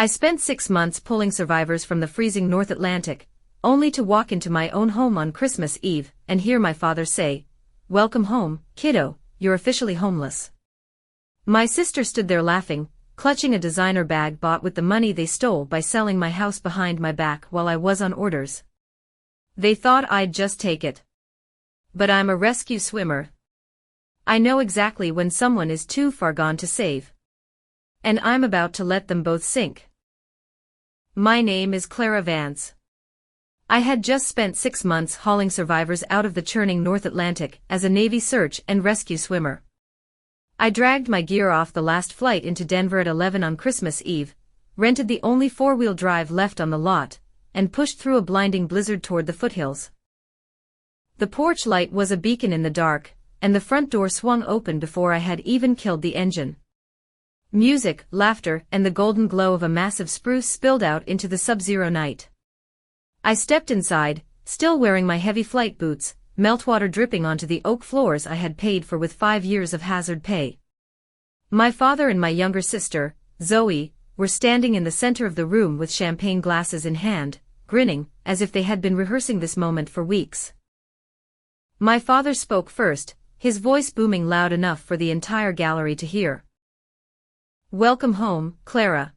I spent 6 months pulling survivors from the freezing North Atlantic, only to walk into my own home on Christmas Eve and hear my father say, "Welcome home, kiddo, you're officially homeless." My sister stood there laughing, clutching a designer bag bought with the money they stole by selling my house behind my back while I was on orders. They thought I'd just take it. But I'm a rescue swimmer. I know exactly when someone is too far gone to save. And I'm about to let them both sink. My name is Clara Vance. I had just spent 6 months hauling survivors out of the churning North Atlantic as a Navy search and rescue swimmer. I dragged my gear off the last flight into Denver at 11 on Christmas Eve, rented the only 4-wheel drive left on the lot, and pushed through a blinding blizzard toward the foothills. The porch light was a beacon in the dark, and the front door swung open before I had even killed the engine. Music, laughter, and the golden glow of a massive spruce spilled out into the sub-zero night. I stepped inside, still wearing my heavy flight boots, meltwater dripping onto the oak floors I had paid for with 5 years of hazard pay. My father and my younger sister, Zoe, were standing in the center of the room with champagne glasses in hand, grinning, as if they had been rehearsing this moment for weeks. My father spoke first, his voice booming loud enough for the entire gallery to hear. "Welcome home, Clara.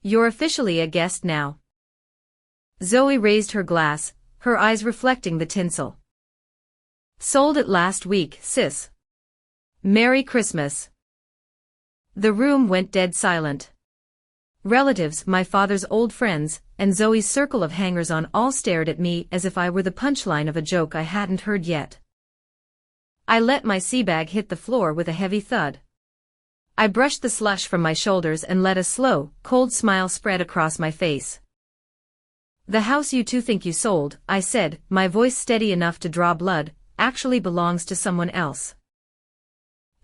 You're officially a guest now." Zoe raised her glass, her eyes reflecting the tinsel. "Sold it last week, sis. Merry Christmas." The room went dead silent. Relatives, my father's old friends, and Zoe's circle of hangers-on all stared at me as if I were the punchline of a joke I hadn't heard yet. I let my sea bag hit the floor with a heavy thud. I brushed the slush from my shoulders and let a slow, cold smile spread across my face. "The house you two think you sold," I said, my voice steady enough to draw blood, "actually belongs to someone else."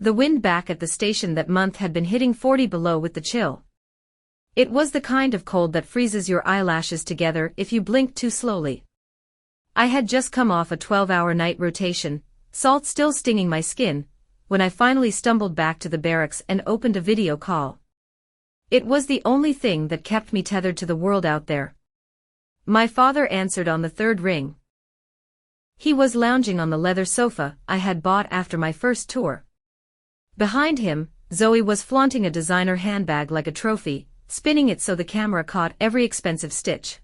The wind back at the station that month had been hitting 40 below with the chill. It was the kind of cold that freezes your eyelashes together if you blink too slowly. I had just come off a 12-hour night rotation, salt still stinging my skin, when I finally stumbled back to the barracks and opened a video call. It was the only thing that kept me tethered to the world out there. My father answered on the third ring. He was lounging on the leather sofa I had bought after my first tour. Behind him, Zoe was flaunting a designer handbag like a trophy, spinning it so the camera caught every expensive stitch.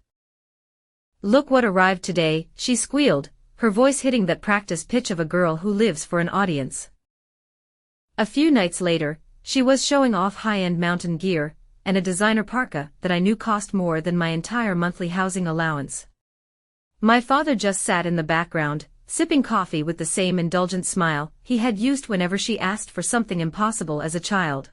"Look what arrived today," she squealed, her voice hitting that practice pitch of a girl who lives for an audience. A few nights later, she was showing off high-end mountain gear, and a designer parka that I knew cost more than my entire monthly housing allowance. My father just sat in the background, sipping coffee with the same indulgent smile he had used whenever she asked for something impossible as a child.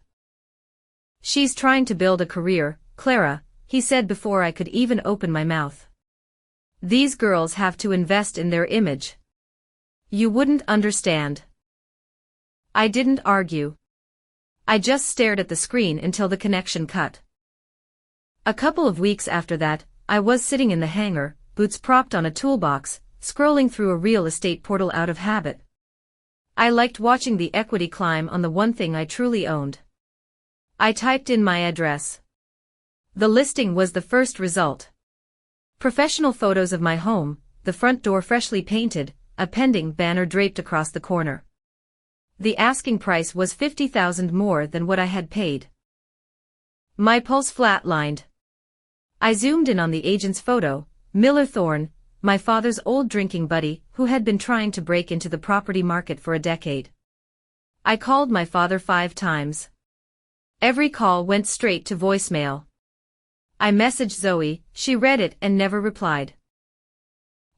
"She's trying to build a career, Clara," he said before I could even open my mouth. "These girls have to invest in their image. You wouldn't understand." I didn't argue. I just stared at the screen until the connection cut. A couple of weeks after that, I was sitting in the hangar, boots propped on a toolbox, scrolling through a real estate portal out of habit. I liked watching the equity climb on the one thing I truly owned. I typed in my address. The listing was the first result. Professional photos of my home, the front door freshly painted, a pending banner draped across the corner. The asking price was $50,000 more than what I had paid. My pulse flatlined. I zoomed in on the agent's photo, Miller Thorne, my father's old drinking buddy who had been trying to break into the property market for a decade. I called my father 5 times. Every call went straight to voicemail. I messaged Zoe, she read it and never replied.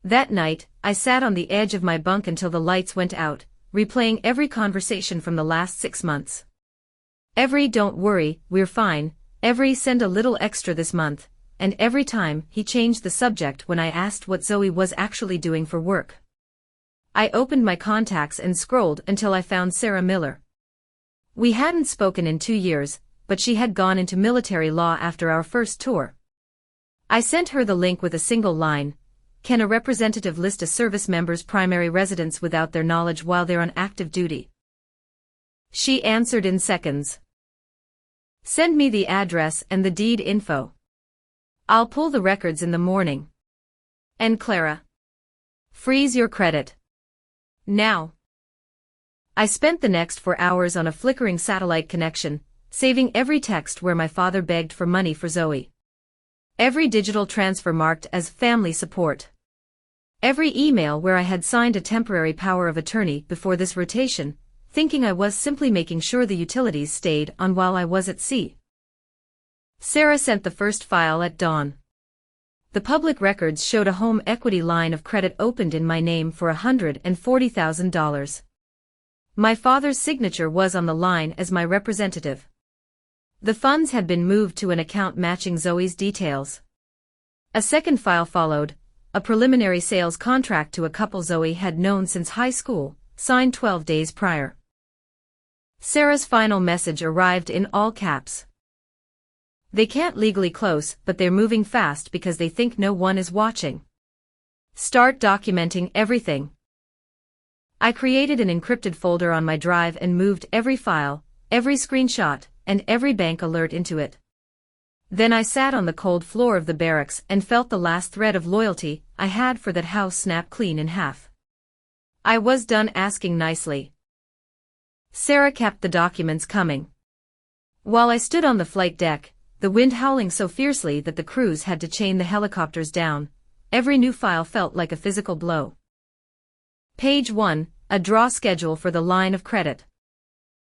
That night, I sat on the edge of my bunk until the lights went out, replaying every conversation from the last 6 months. Every "don't worry, we're fine," every "send a little extra this month," and every time he changed the subject when I asked what Zoe was actually doing for work. I opened my contacts and scrolled until I found Sarah Miller. We hadn't spoken in 2 years, but she had gone into military law after our first tour. I sent her the link with a single line: "Can a representative list a service member's primary residence without their knowledge while they're on active duty?" She answered in seconds. Send me the address and the deed info. I'll pull the records in the morning. And Clara. Freeze your credit. Now. I spent the next 4 hours on a flickering satellite connection, saving every text where my father begged for money for Zoe. Every digital transfer marked as family support. Every email where I had signed a temporary power of attorney before this rotation, thinking I was simply making sure the utilities stayed on while I was at sea. Sarah sent the first file at dawn. The public records showed a home equity line of credit opened in my name for $140,000. My father's signature was on the line as my representative. The funds had been moved to an account matching Zoe's details. A second file followed, a preliminary sales contract to a couple Zoe had known since high school, signed 12 days prior. Sarah's final message arrived in all caps. They can't legally close, but they're moving fast because they think no one is watching. Start documenting everything. I created an encrypted folder on my drive and moved every file, every screenshot, and every bank alert into it. Then I sat on the cold floor of the barracks and felt the last thread of loyalty I had for that house snap clean in half. I was done asking nicely. Sarah kept the documents coming. While I stood on the flight deck, the wind howling so fiercely that the crews had to chain the helicopters down, every new file felt like a physical blow. Page 1, a draw schedule for the line of credit.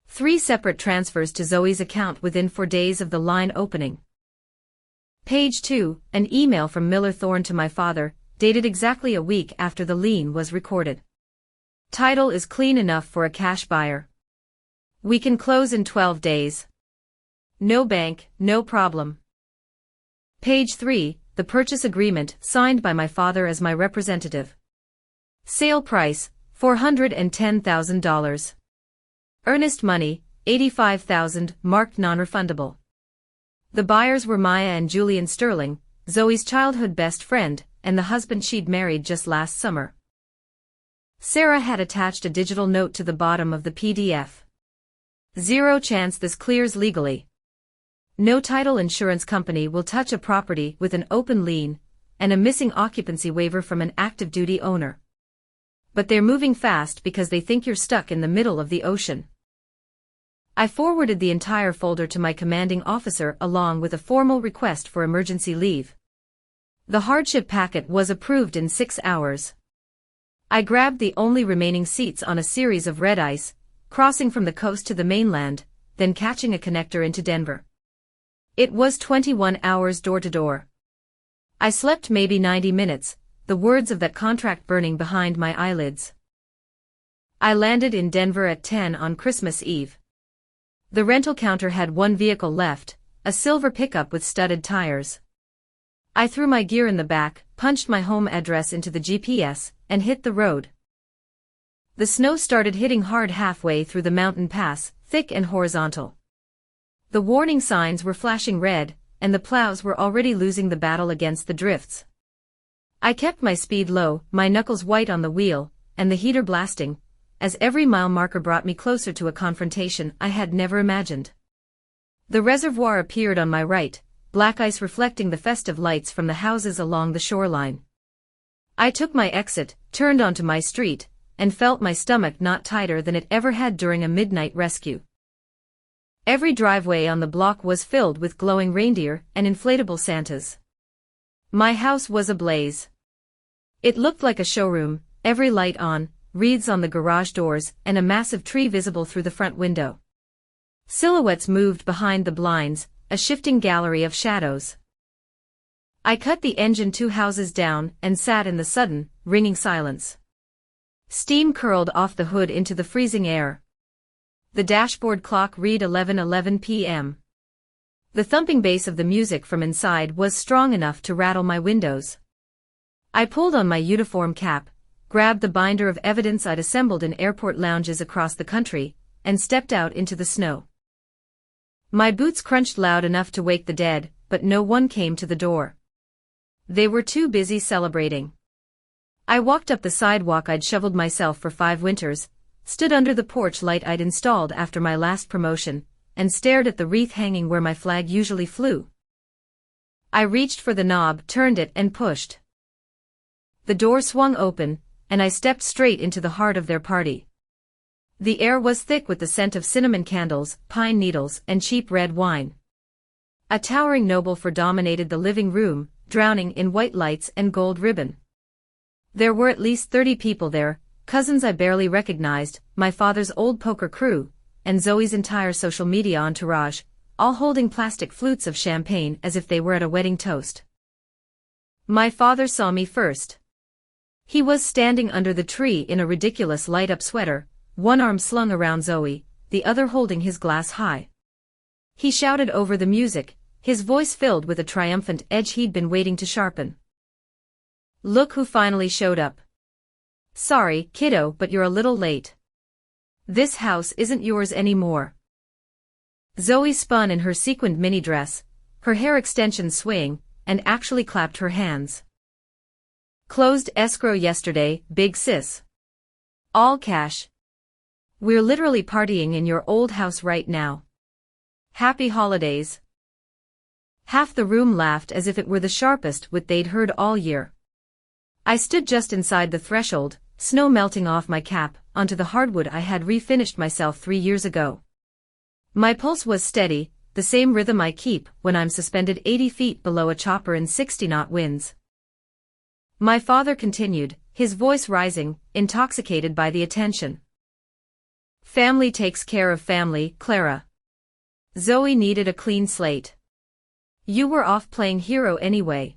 3 separate transfers to Zoe's account within 4 days of the line opening. Page 2, an email from Miller Thorne to my father, dated exactly a week after the lien was recorded. Title is clean enough for a cash buyer. We can close in 12 days. No bank, no problem. Page 3, the purchase agreement signed by my father as my representative. Sale price, $410,000. Earnest money, $85,000, marked non-refundable. The buyers were Maya and Julian Sterling, Zoe's childhood best friend, and the husband she'd married just last summer. Sarah had attached a digital note to the bottom of the PDF. Zero chance this clears legally. No title insurance company will touch a property with an open lien, and a missing occupancy waiver from an active duty owner. But they're moving fast because they think you're stuck in the middle of the ocean. I forwarded the entire folder to my commanding officer along with a formal request for emergency leave. The hardship packet was approved in 6 hours. I grabbed the only remaining seats on a series of red ice, crossing from the coast to the mainland, then catching a connector into Denver. It was 21 hours door to door. I slept maybe 90 minutes, the words of that contract burning behind my eyelids. I landed in Denver at 10 on Christmas Eve. The rental counter had 1 vehicle left, a silver pickup with studded tires. I threw my gear in the back, punched my home address into the GPS, and hit the road. The snow started hitting hard halfway through the mountain pass, thick and horizontal. The warning signs were flashing red, and the plows were already losing the battle against the drifts. I kept my speed low, my knuckles white on the wheel, and the heater blasting, as every mile marker brought me closer to a confrontation I had never imagined. The reservoir appeared on my right, black ice reflecting the festive lights from the houses along the shoreline. I took my exit, turned onto my street, and felt my stomach not tighter than it ever had during a midnight rescue. Every driveway on the block was filled with glowing reindeer and inflatable Santas. My house was ablaze. It looked like a showroom, every light on, wreaths on the garage doors, and a massive tree visible through the front window. Silhouettes moved behind the blinds, a shifting gallery of shadows. I cut the engine 2 houses down and sat in the sudden, ringing silence. Steam curled off the hood into the freezing air. The dashboard clock read 11:11 p.m. The thumping bass of the music from inside was strong enough to rattle my windows. I pulled on my uniform cap, grabbed the binder of evidence I'd assembled in airport lounges across the country, and stepped out into the snow. My boots crunched loud enough to wake the dead, but no one came to the door. They were too busy celebrating. I walked up the sidewalk I'd shoveled myself for 5 winters, stood under the porch light I'd installed after my last promotion, and stared at the wreath hanging where my flag usually flew. I reached for the knob, turned it, and pushed. The door swung open, and I stepped straight into the heart of their party. The air was thick with the scent of cinnamon candles, pine needles, and cheap red wine. A towering noble fur dominated the living room, drowning in white lights and gold ribbon. There were at least 30 people there, cousins I barely recognized, my father's old poker crew, and Zoe's entire social media entourage, all holding plastic flutes of champagne as if they were at a wedding toast. My father saw me first. He was standing under the tree in a ridiculous light-up sweater, one arm slung around Zoe, the other holding his glass high. He shouted over the music, his voice filled with a triumphant edge he'd been waiting to sharpen. "Look who finally showed up. Sorry, kiddo, but you're a little late. This house isn't yours anymore." Zoe spun in her sequined mini dress, her hair extensions swaying, and actually clapped her hands. "Closed escrow yesterday, big sis. All cash. We're literally partying in your old house right now. Happy holidays." Half the room laughed as if it were the sharpest wit they'd heard all year. I stood just inside the threshold, snow melting off my cap, onto the hardwood I had refinished myself 3 years ago. My pulse was steady, the same rhythm I keep when I'm suspended 80 feet below a chopper in 60-knot winds. My father continued, his voice rising, intoxicated by the attention. "Family takes care of family, Clara. Zoe needed a clean slate. You were off playing hero anyway.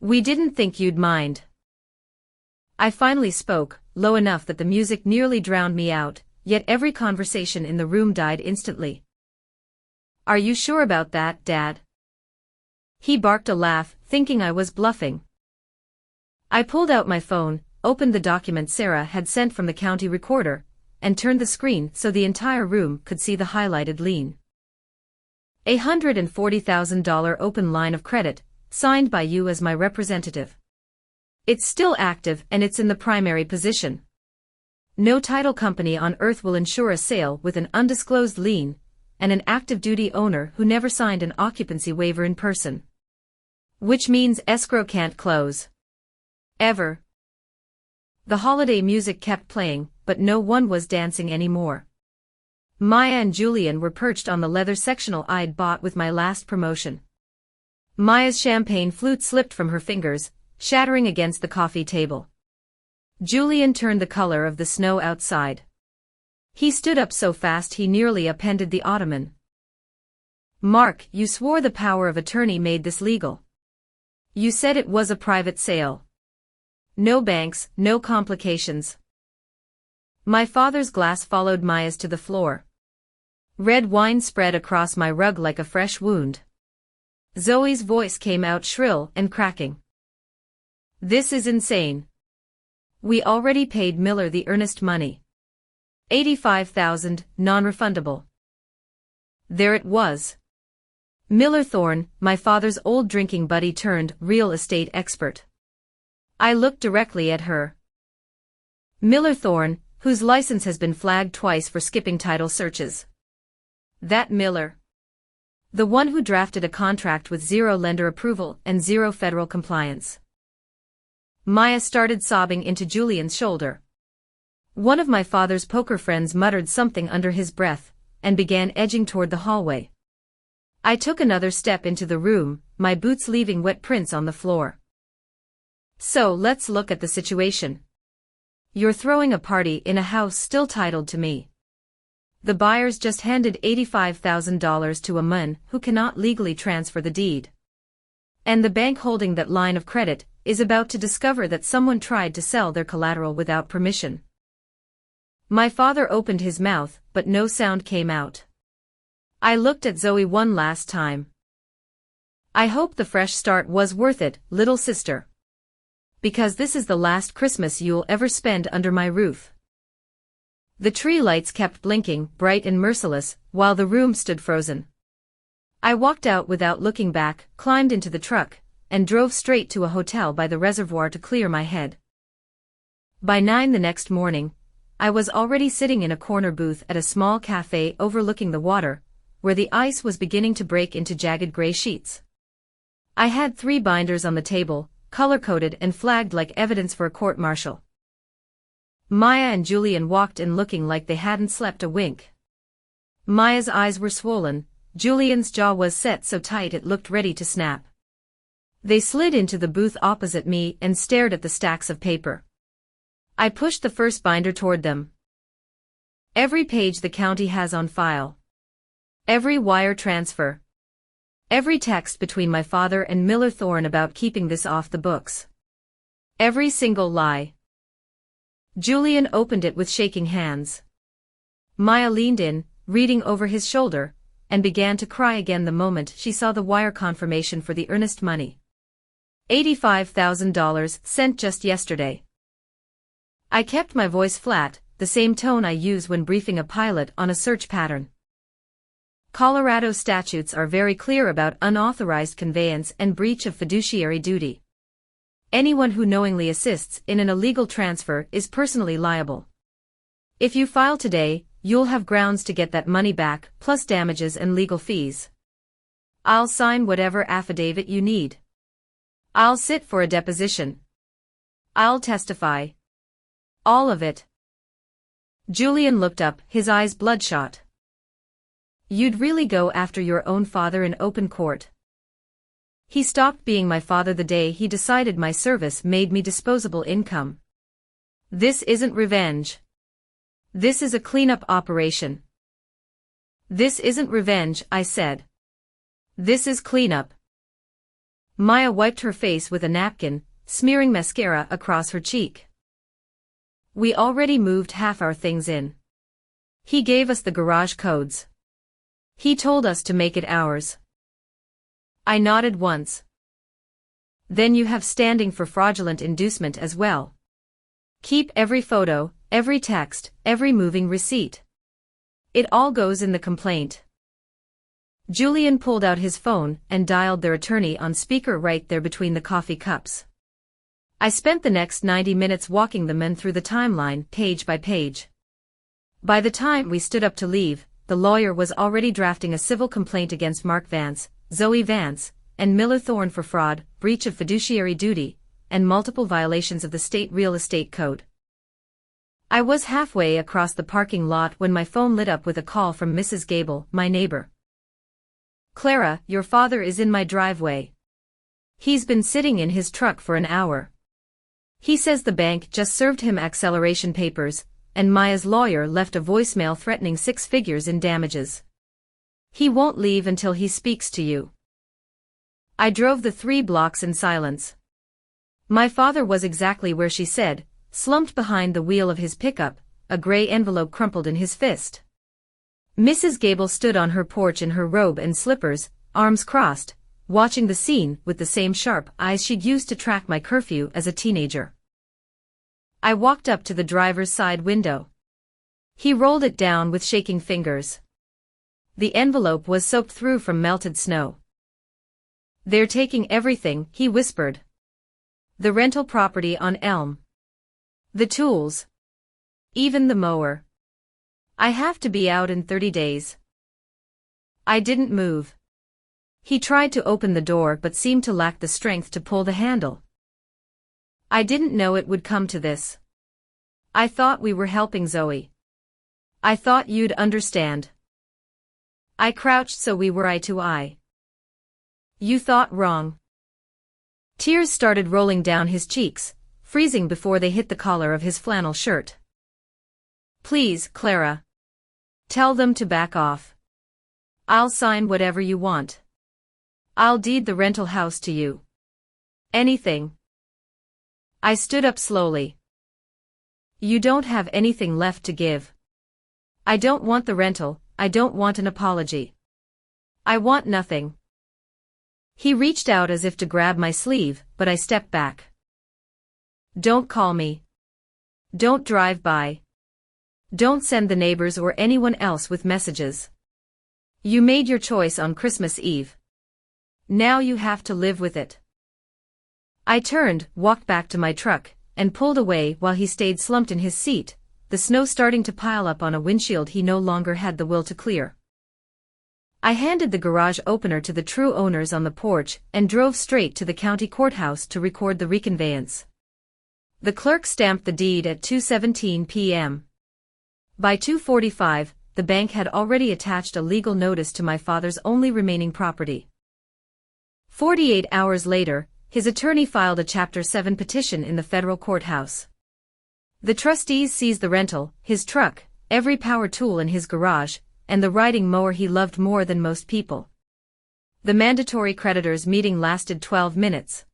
We didn't think you'd mind." I finally spoke, low enough that the music nearly drowned me out, yet every conversation in the room died instantly. "Are you sure about that, Dad?" He barked a laugh, thinking I was bluffing. I pulled out my phone, opened the document Sarah had sent from the county recorder, and turned the screen so the entire room could see the highlighted lien. $140,000 open line of credit, signed by you as my representative. It's still active and it's in the primary position. No title company on earth will insure a sale with an undisclosed lien, and an active duty owner who never signed an occupancy waiver in person. Which means escrow can't close. Ever. The holiday music kept playing, but no one was dancing anymore. Maya and Julian were perched on the leather sectional I'd bought with my last promotion. Maya's champagne flute slipped from her fingers, shattering against the coffee table. Julian turned the color of the snow outside. He stood up so fast he nearly upended the ottoman. "Mark, you swore the power of attorney made this legal. You said it was a private sale. No banks, no complications." My father's glass followed Maya's to the floor. Red wine spread across my rug like a fresh wound. Zoe's voice came out shrill and cracking. "This is insane. We already paid Miller the earnest money. $85,000, non-refundable." There it was. Miller Thorne, my father's old drinking buddy turned real estate expert. I looked directly at her. Miller Thorne, whose license has been flagged twice for skipping title searches. That Miller. The one who drafted a contract with 0 lender approval and 0 federal compliance. Maya started sobbing into Julian's shoulder. One of my father's poker friends muttered something under his breath, and began edging toward the hallway. I took another step into the room, my boots leaving wet prints on the floor. "So let's look at the situation. You're throwing a party in a house still titled to me. The buyers just handed $85,000 to a man who cannot legally transfer the deed. And the bank holding that line of credit is about to discover that someone tried to sell their collateral without permission." My father opened his mouth, but no sound came out. I looked at Zoe one last time. "I hope the fresh start was worth it, little sister. Because this is the last Christmas you'll ever spend under my roof." The tree lights kept blinking, bright and merciless, while the room stood frozen. I walked out without looking back, climbed into the truck, and drove straight to a hotel by the reservoir to clear my head. By 9 the next morning, I was already sitting in a corner booth at a small cafe overlooking the water, where the ice was beginning to break into jagged gray sheets. I had 3 binders on the table, color-coded and flagged like evidence for a court-martial. Maya and Julian walked in looking like they hadn't slept a wink. Maya's eyes were swollen, Julian's jaw was set so tight it looked ready to snap. They slid into the booth opposite me and stared at the stacks of paper. I pushed the first binder toward them. Every page the county has on file. Every wire transfer. Every text between my father and Miller Thorne about keeping this off the books. Every single lie. Julian opened it with shaking hands. Maya leaned in, reading over his shoulder, and began to cry again the moment she saw the wire confirmation for the earnest money. $85,000 sent just yesterday. I kept my voice flat, the same tone I use when briefing a pilot on a search pattern. Colorado statutes are very clear about unauthorized conveyance and breach of fiduciary duty. Anyone who knowingly assists in an illegal transfer is personally liable. If you file today, you'll have grounds to get that money back, plus damages and legal fees. I'll sign whatever affidavit you need. I'll sit for a deposition. I'll testify. All of it. Julian looked up, his eyes bloodshot. You'd really go after your own father in open court? He stopped being my father the day he decided my service made me disposable income. This isn't revenge. This is a cleanup operation. This isn't revenge, I said. This is cleanup. Maya wiped her face with a napkin, smearing mascara across her cheek. We already moved half our things in. He gave us the garage codes. He told us to make it ours. I nodded once. Then you have standing for fraudulent inducement as well. Keep every photo, every text, every moving receipt. It all goes in the complaint. Julian pulled out his phone and dialed their attorney on speaker right there between the coffee cups. I spent the next 90 minutes walking the men through the timeline, page by page. By the time we stood up to leave, the lawyer was already drafting a civil complaint against Mark Vance, Zoe Vance, and Miller Thorne for fraud, breach of fiduciary duty, and multiple violations of the state real estate code. I was halfway across the parking lot when my phone lit up with a call from Mrs. Gable, my neighbor. Clara, your father is in my driveway. He's been sitting in his truck for an hour. He says the bank just served him acceleration papers, and Maya's lawyer left a voicemail threatening 6 figures in damages. He won't leave until he speaks to you. I drove the 3 blocks in silence. My father was exactly where she said, slumped behind the wheel of his pickup, a gray envelope crumpled in his fist. Mrs. Gable stood on her porch in her robe and slippers, arms crossed, watching the scene with the same sharp eyes she'd used to track my curfew as a teenager. I walked up to the driver's side window. He rolled it down with shaking fingers. The envelope was soaked through from melted snow. They're taking everything, he whispered. The rental property on Elm. The tools. Even the mower. I have to be out in 30 days. I didn't move. He tried to open the door but seemed to lack the strength to pull the handle. I didn't know it would come to this. I thought we were helping Zoe. I thought you'd understand. I crouched so we were eye to eye. You thought wrong. Tears started rolling down his cheeks, freezing before they hit the collar of his flannel shirt. Please, Clara. Tell them to back off. I'll sign whatever you want. I'll deed the rental house to you. Anything. I stood up slowly. You don't have anything left to give. I don't want the rental, I don't want an apology. I want nothing. He reached out as if to grab my sleeve, but I stepped back. Don't call me. Don't drive by. Don't send the neighbors or anyone else with messages. You made your choice on Christmas Eve. Now you have to live with it. I turned, walked back to my truck, and pulled away while he stayed slumped in his seat, the snow starting to pile up on a windshield he no longer had the will to clear. I handed the garage opener to the true owners on the porch and drove straight to the county courthouse to record the reconveyance. The clerk stamped the deed at 2:17 p.m. By 2:45, the bank had already attached a legal notice to my father's only remaining property. 48 hours later, his attorney filed a Chapter 7 petition in the federal courthouse. The trustees seized the rental, his truck, every power tool in his garage, and the riding mower he loved more than most people. The mandatory creditors' meeting lasted 12 minutes.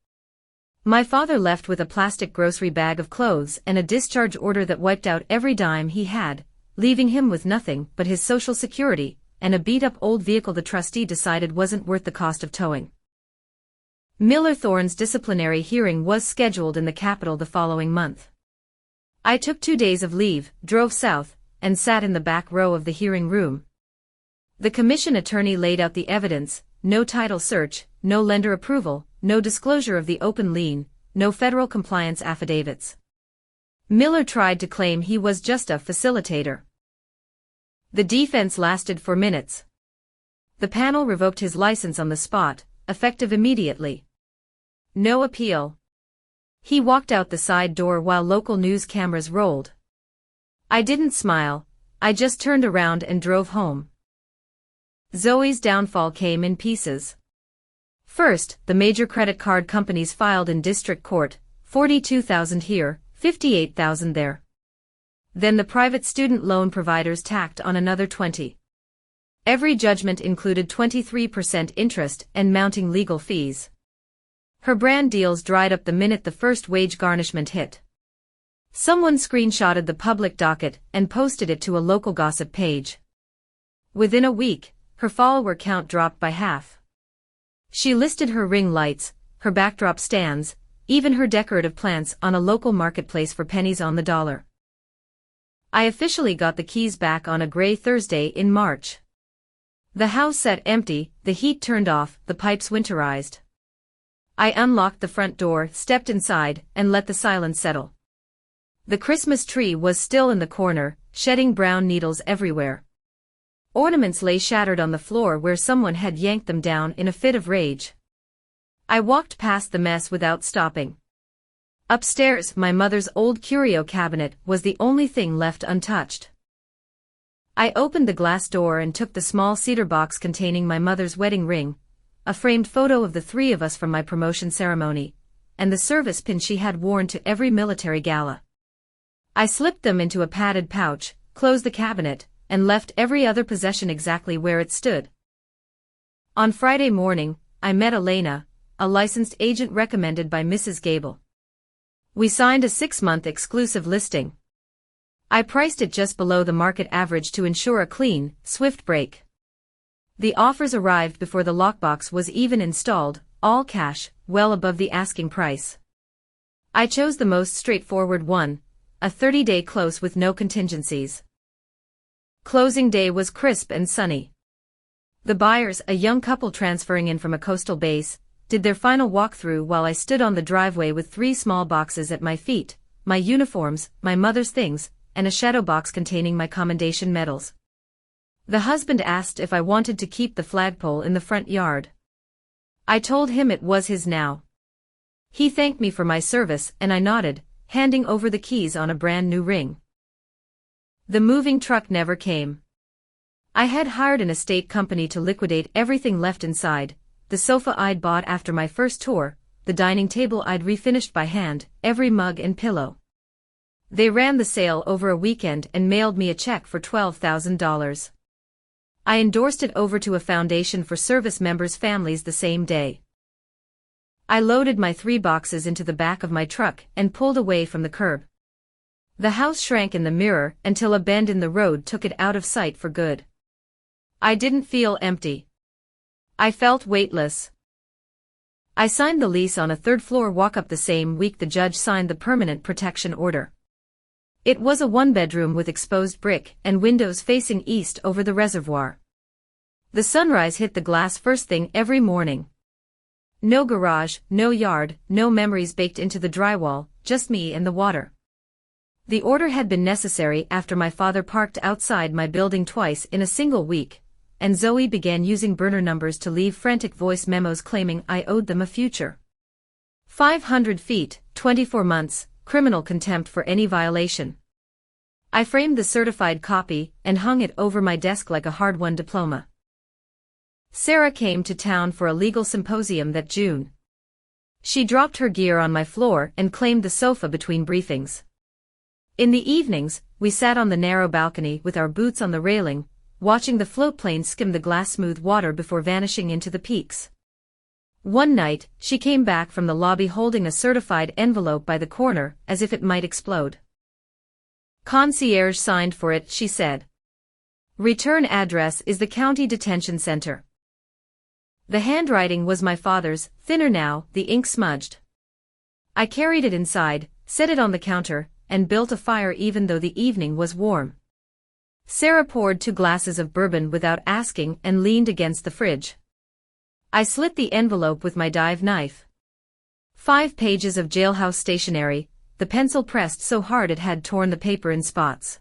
My father left with a plastic grocery bag of clothes and a discharge order that wiped out every dime he had, leaving him with nothing but his Social Security and a beat-up old vehicle the trustee decided wasn't worth the cost of towing. Miller Thorne's disciplinary hearing was scheduled in the capital the following month. I took 2 days of leave, drove south, and sat in the back row of the hearing room. The commission attorney laid out the evidence: no title search, no lender approval, no disclosure of the open lien, no federal compliance affidavits. Miller tried to claim he was just a facilitator. The defense lasted 4 minutes. The panel revoked his license on the spot, effective immediately. No appeal. He walked out the side door while local news cameras rolled. I didn't smile, I just turned around and drove home. Zoe's downfall came in pieces. First, the major credit card companies filed in district court, 42,000 here, 58,000 there. Then the private student loan providers tacked on another 20. Every judgment included 23% interest and mounting legal fees. Her brand deals dried up the minute the first wage garnishment hit. Someone screenshotted the public docket and posted it to a local gossip page. Within a week, her follower count dropped by half. She listed her ring lights, her backdrop stands, even her decorative plants on a local marketplace for pennies on the dollar. I officially got the keys back on a gray Thursday in March. The house sat empty, the heat turned off, the pipes winterized. I unlocked the front door, stepped inside, and let the silence settle. The Christmas tree was still in the corner, shedding brown needles everywhere. Ornaments lay shattered on the floor where someone had yanked them down in a fit of rage. I walked past the mess without stopping. Upstairs, my mother's old curio cabinet was the only thing left untouched. I opened the glass door and took the small cedar box containing my mother's wedding ring, a framed photo of the three of us from my promotion ceremony, and the service pin she had worn to every military gala. I slipped them into a padded pouch, closed the cabinet, and left every other possession exactly where it stood. On Friday morning, I met Elena, a licensed agent recommended by Mrs. Gable. We signed a 6-month exclusive listing. I priced it just below the market average to ensure a clean, swift break. The offers arrived before the lockbox was even installed, all cash, well above the asking price. I chose the most straightforward one, a 30-day close with no contingencies. Closing day was crisp and sunny. The buyers, a young couple transferring in from a coastal base, did their final walkthrough while I stood on the driveway with 3 small boxes at my feet, my uniforms, my mother's things, and a shadow box containing my commendation medals. The husband asked if I wanted to keep the flagpole in the front yard. I told him it was his now. He thanked me for my service and I nodded, handing over the keys on a brand new ring. The moving truck never came. I had hired an estate company to liquidate everything left inside, the sofa I'd bought after my first tour, the dining table I'd refinished by hand, every mug and pillow. They ran the sale over a weekend and mailed me a check for $12,000. I endorsed it over to a foundation for service members' families the same day. I loaded my 3 boxes into the back of my truck and pulled away from the curb. The house shrank in the mirror until a bend in the road took it out of sight for good. I didn't feel empty. I felt weightless. I signed the lease on a 3rd-floor walk-up the same week the judge signed the permanent protection order. It was a 1-bedroom with exposed brick and windows facing east over the reservoir. The sunrise hit the glass first thing every morning. No garage, no yard, no memories baked into the drywall, just me and the water. The order had been necessary after my father parked outside my building twice in a single week, and Zoe began using burner numbers to leave frantic voice memos claiming I owed them a future. 500 feet, 24 months, criminal contempt for any violation. I framed the certified copy and hung it over my desk like a hard-won diploma. Sarah came to town for a legal symposium that June. She dropped her gear on my floor and claimed the sofa between briefings. In the evenings, we sat on the narrow balcony with our boots on the railing, watching the floatplane skim the glass-smooth water before vanishing into the peaks. One night, she came back from the lobby holding a certified envelope by the corner as if it might explode. Concierge signed for it, she said. Return address is the county detention center. The handwriting was my father's, thinner now, the ink smudged. I carried it inside, set it on the counter, and built a fire even though the evening was warm. Sarah poured 2 glasses of bourbon without asking and leaned against the fridge. I slit the envelope with my dive knife. 5 pages of jailhouse stationery, the pencil pressed so hard it had torn the paper in spots.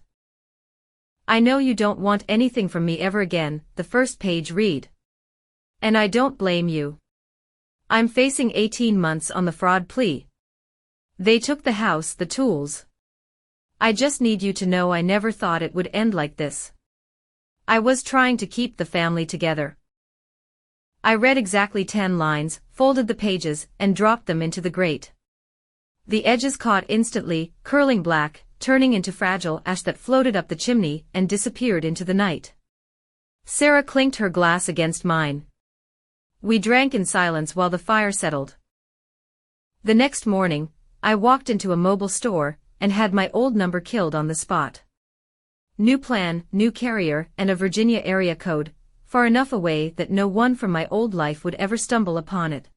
I know you don't want anything from me ever again, the first page read. And I don't blame you. I'm facing 18 months on the fraud plea. They took the house, the tools. I just need you to know I never thought it would end like this. I was trying to keep the family together. I read exactly 10 lines, folded the pages, and dropped them into the grate. The edges caught instantly, curling black, turning into fragile ash that floated up the chimney and disappeared into the night. Sarah clinked her glass against mine. We drank in silence while the fire settled. The next morning, I walked into a mobile store and had my old number killed on the spot. New plan, new carrier, and a Virginia area code, far enough away that no one from my old life would ever stumble upon it.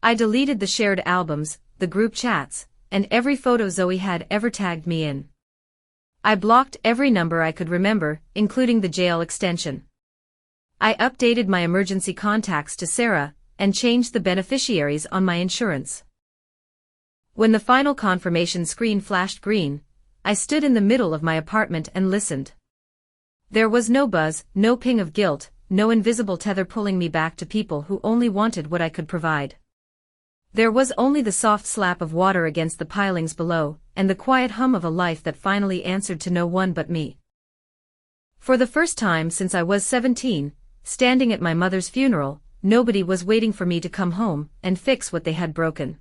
I deleted the shared albums, the group chats, and every photo Zoe had ever tagged me in. I blocked every number I could remember, including the jail extension. I updated my emergency contacts to Sarah, and changed the beneficiaries on my insurance. When the final confirmation screen flashed green, I stood in the middle of my apartment and listened. There was no buzz, no ping of guilt, no invisible tether pulling me back to people who only wanted what I could provide. There was only the soft slap of water against the pilings below, and the quiet hum of a life that finally answered to no one but me. For the first time since I was 17, standing at my mother's funeral, nobody was waiting for me to come home and fix what they had broken.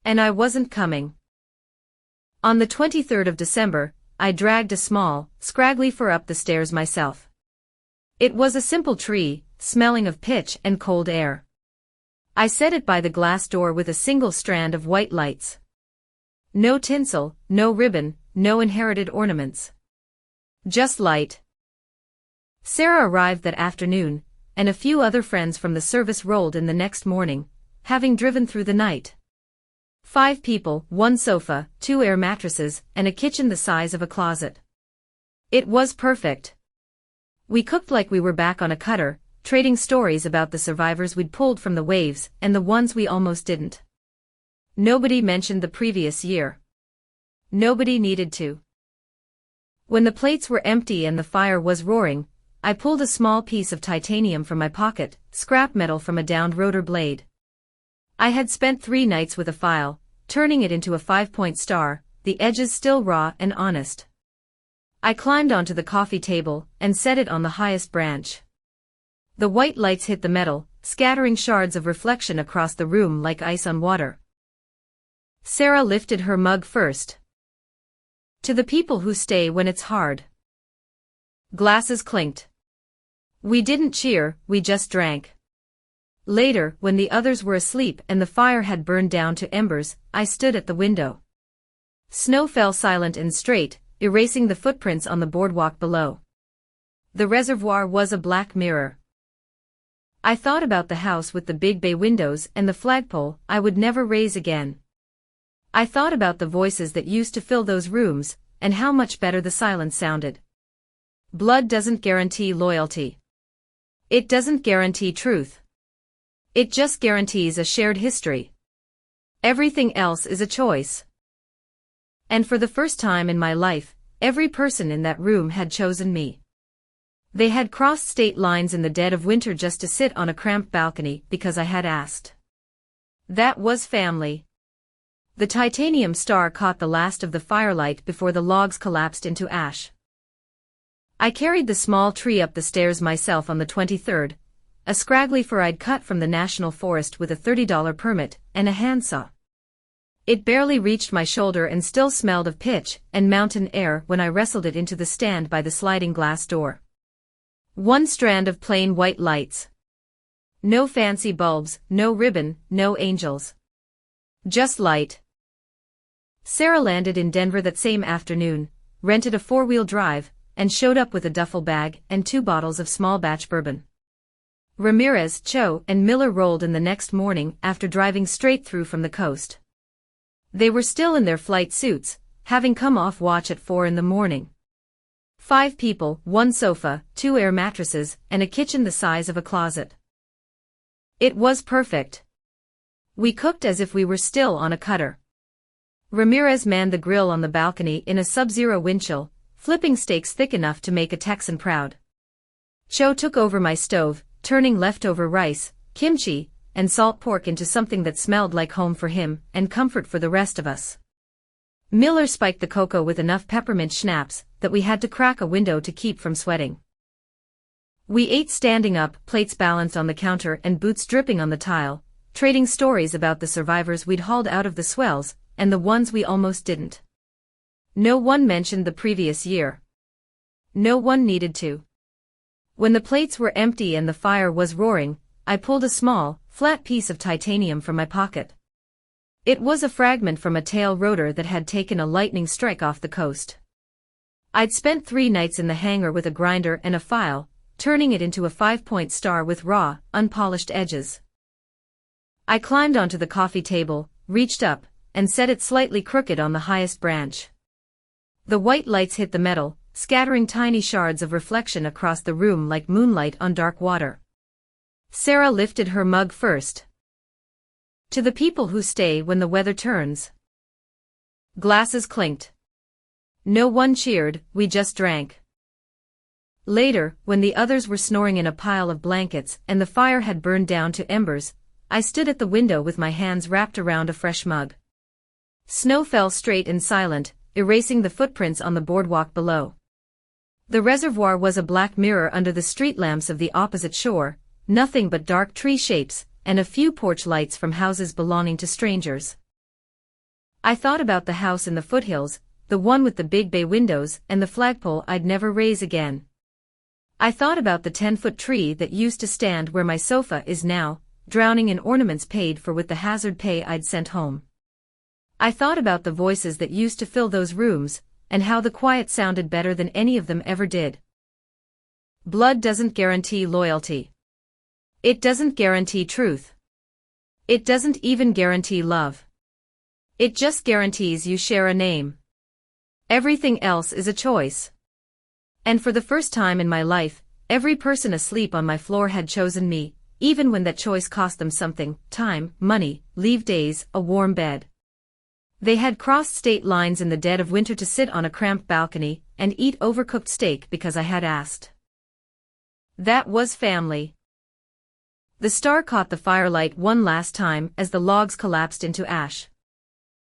And I wasn't coming. On the 23rd of December, I dragged a small, scraggly fir up the stairs myself. It was a simple tree, smelling of pitch and cold air. I set it by the glass door with a single strand of white lights. No tinsel, no ribbon, no inherited ornaments. Just light. Sarah arrived that afternoon, and a few other friends from the service rolled in the next morning, having driven through the night. 5 people, 1 sofa, 2 air mattresses, and a kitchen the size of a closet. It was perfect. We cooked like we were back on a cutter, trading stories about the survivors we'd pulled from the waves and the ones we almost didn't. Nobody mentioned the previous year. Nobody needed to. When the plates were empty and the fire was roaring, I pulled a small piece of titanium from my pocket, scrap metal from a downed rotor blade. I had spent 3 nights with a file, turning it into a 5-point star, the edges still raw and honest. I climbed onto the coffee table and set it on the highest branch. The white lights hit the metal, scattering shards of reflection across the room like ice on water. Sarah lifted her mug first. To the people who stay when it's hard. Glasses clinked. We didn't cheer, we just drank. Later, when the others were asleep and the fire had burned down to embers, I stood at the window. Snow fell silent and straight, erasing the footprints on the boardwalk below. The reservoir was a black mirror. I thought about the house with the big bay windows and the flagpole I would never raise again. I thought about the voices that used to fill those rooms, and how much better the silence sounded. Blood doesn't guarantee loyalty. It doesn't guarantee truth. It just guarantees a shared history. Everything else is a choice. And for the first time in my life, every person in that room had chosen me. They had crossed state lines in the dead of winter just to sit on a cramped balcony because I had asked. That was family. The titanium star caught the last of the firelight before the logs collapsed into ash. I carried the small tree up the stairs myself on the 23rd, a scraggly fir I'd cut from the national forest with a $30 permit and a handsaw. It barely reached my shoulder and still smelled of pitch and mountain air when I wrestled it into the stand by the sliding glass door. One strand of plain white lights. No fancy bulbs, no ribbon, no angels. Just light. Sarah landed in Denver that same afternoon, rented a 4-wheel drive, and showed up with a duffel bag and 2 bottles of small batch bourbon. Ramirez, Cho, and Miller rolled in the next morning after driving straight through from the coast. They were still in their flight suits, having come off watch at 4 in the morning. 5 people, 1 sofa, 2 air mattresses, and a kitchen the size of a closet. It was perfect. We cooked as if we were still on a cutter. Ramirez manned the grill on the balcony in a sub-zero wind chill, flipping steaks thick enough to make a Texan proud. Cho took over my stove, turning leftover rice, kimchi, and salt pork into something that smelled like home for him and comfort for the rest of us. Miller spiked the cocoa with enough peppermint schnapps that we had to crack a window to keep from sweating. We ate standing up, plates balanced on the counter and boots dripping on the tile, trading stories about the survivors we'd hauled out of the swells and the ones we almost didn't. No one mentioned the previous year. No one needed to. When the plates were empty and the fire was roaring, I pulled a small, flat piece of titanium from my pocket. It was a fragment from a tail rotor that had taken a lightning strike off the coast. I'd spent 3 nights in the hangar with a grinder and a file, turning it into a 5-point star with raw, unpolished edges. I climbed onto the coffee table, reached up, and set it slightly crooked on the highest branch. The white lights hit the metal, scattering tiny shards of reflection across the room like moonlight on dark water. Sarah lifted her mug first. To the people who stay when the weather turns. Glasses clinked. No one cheered, we just drank. Later, when the others were snoring in a pile of blankets and the fire had burned down to embers, I stood at the window with my hands wrapped around a fresh mug. Snow fell straight and silent, erasing the footprints on the boardwalk below. The reservoir was a black mirror under the street lamps of the opposite shore, nothing but dark tree shapes, and a few porch lights from houses belonging to strangers. I thought about the house in the foothills, the one with the big bay windows and the flagpole I'd never raise again. I thought about the 10-foot tree that used to stand where my sofa is now, drowning in ornaments paid for with the hazard pay I'd sent home. I thought about the voices that used to fill those rooms, and how the quiet sounded better than any of them ever did. Blood doesn't guarantee loyalty. It doesn't guarantee truth. It doesn't even guarantee love. It just guarantees you share a name. Everything else is a choice. And for the first time in my life, every person asleep on my floor had chosen me, even when that choice cost them something: time, money, leave days, a warm bed. They had crossed state lines in the dead of winter to sit on a cramped balcony and eat overcooked steak because I had asked. That was family. The star caught the firelight one last time as the logs collapsed into ash.